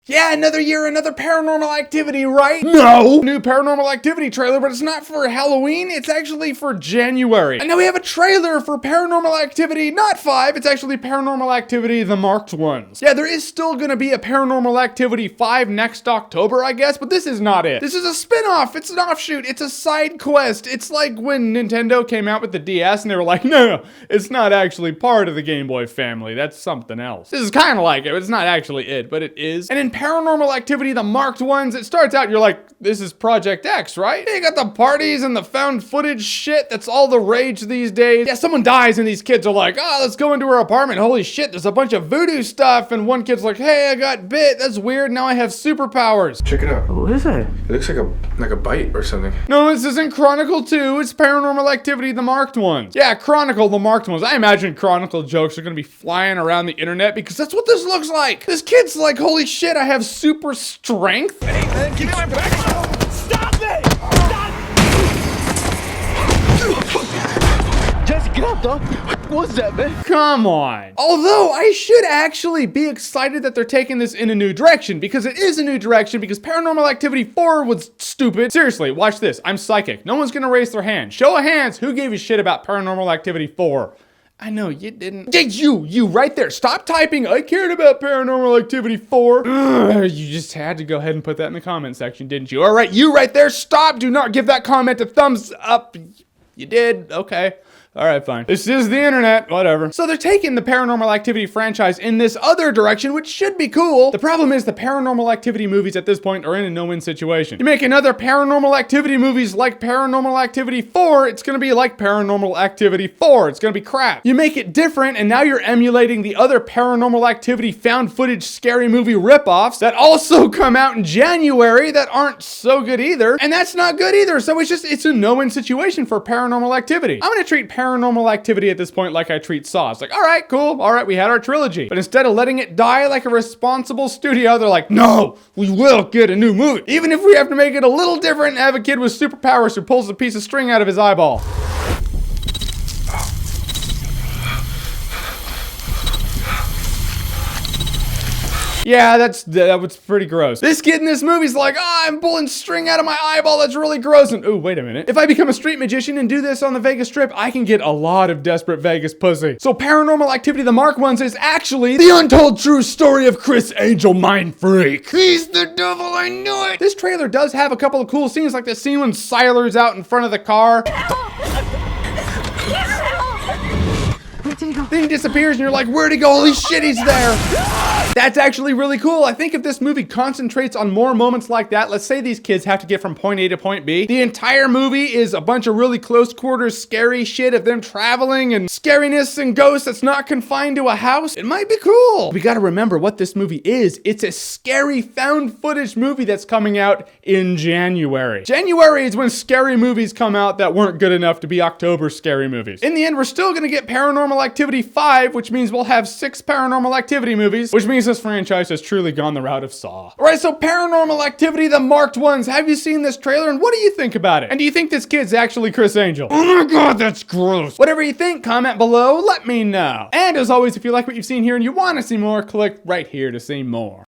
Yeah, another year, another Paranormal Activity, right? No! New Paranormal Activity trailer, but it's not for Halloween, it's actually for January. And now we have a trailer for Paranormal Activity, not 5, it's actually Paranormal Activity, the marked ones. Yeah, there is still gonna be a Paranormal Activity 5 next October, I guess, but this is not it. This is a spin-off, it's an offshoot, it's a side quest. It's like when Nintendo came out with the DS and they were like, no, it's not actually part of the Game Boy family, that's something else. This is kind of like it, but it's not actually it, but it is. And in Paranormal Activity, the marked ones, it starts out, you're like, this is Project X, right? You got the parties and the found footage shit, that's all the rage these days. Yeah, someone dies and these kids are like, oh, let's go into her apartment. Holy shit, there's a bunch of voodoo stuff. And one kid's like, hey, I got bit. That's weird. Now I have superpowers. Check it out. What is it? It looks like a bite or something. No, this isn't Chronicle 2. It's Paranormal Activity, the marked ones. Yeah, Chronicle, the marked ones. I imagine Chronicle jokes are gonna be flying around the internet because that's what this looks like. This kid's like, holy shit, I have super strength. Hey, man, give me my back! Stop it! Stop! Jesse, get up, dog. What's that, man? Come on. Although I should actually be excited that they're taking this in a new direction, because it is a new direction, because Paranormal Activity 4 was stupid. Seriously, watch this. I'm psychic. No one's gonna raise their hand. Show of hands, who gave a shit about Paranormal Activity 4? I know, you didn't. Yeah, you right there. Stop typing, I cared about Paranormal Activity 4. Ugh, you just had to go ahead and put that in the comment section, didn't you? All right, you right there, stop. Do not give that comment a thumbs up. You did? Okay. All right, fine. This is the internet, whatever. So they're taking the Paranormal Activity franchise in this other direction, which should be cool. The problem is the Paranormal Activity movies at this point are in a no-win situation. You make another Paranormal Activity movies like Paranormal Activity 4, it's gonna be like Paranormal Activity 4. It's gonna be crap. You make it different, and now you're emulating the other Paranormal Activity found footage scary movie ripoffs that also come out in January that aren't so good either, and that's not good either. So it's a no-win situation for Paranormal Activity. I'm gonna treat Paranormal Activity at this point like I treat Saw. It's like, all right, cool. All right, we had our trilogy. But instead of letting it die like a responsible studio, they're like, no, we will get a new movie. Even if we have to make it a little different and have a kid with superpowers who pulls a piece of string out of his eyeball. Yeah, that was pretty gross. This kid in this movie's like, I'm pulling string out of my eyeball, that's really gross. And ooh, wait a minute. If I become a street magician and do this on the Vegas Strip, I can get a lot of desperate Vegas pussy. So Paranormal Activity, the marked ones, is actually the untold true story of Chris Angel Mind Freak. He's the devil, I knew it. This trailer does have a couple of cool scenes, like the scene when Siler's out in front of the car. Then he disappears and you're like, where'd he go? Holy shit, he's there. That's actually really cool. I think if this movie concentrates on more moments like that, let's say these kids have to get from point A to point B, the entire movie is a bunch of really close quarters scary shit of them traveling and scariness and ghosts that's not confined to a house. It might be cool. We gotta remember what this movie is. It's a scary found footage movie that's coming out in January. January is when scary movies come out that weren't good enough to be October scary movies. In the end, we're still gonna get Paranormal Activity 5, which means we'll have 6 Paranormal Activity movies, which means this franchise has truly gone the route of Saw. All right, so Paranormal Activity, the marked ones. Have you seen this trailer, and what do you think about it? And do you think this kid's actually Chris Angel? Oh my god, that's gross. Whatever you think, comment below, let me know. And as always, if you like what you've seen here and you want to see more, click right here to see more.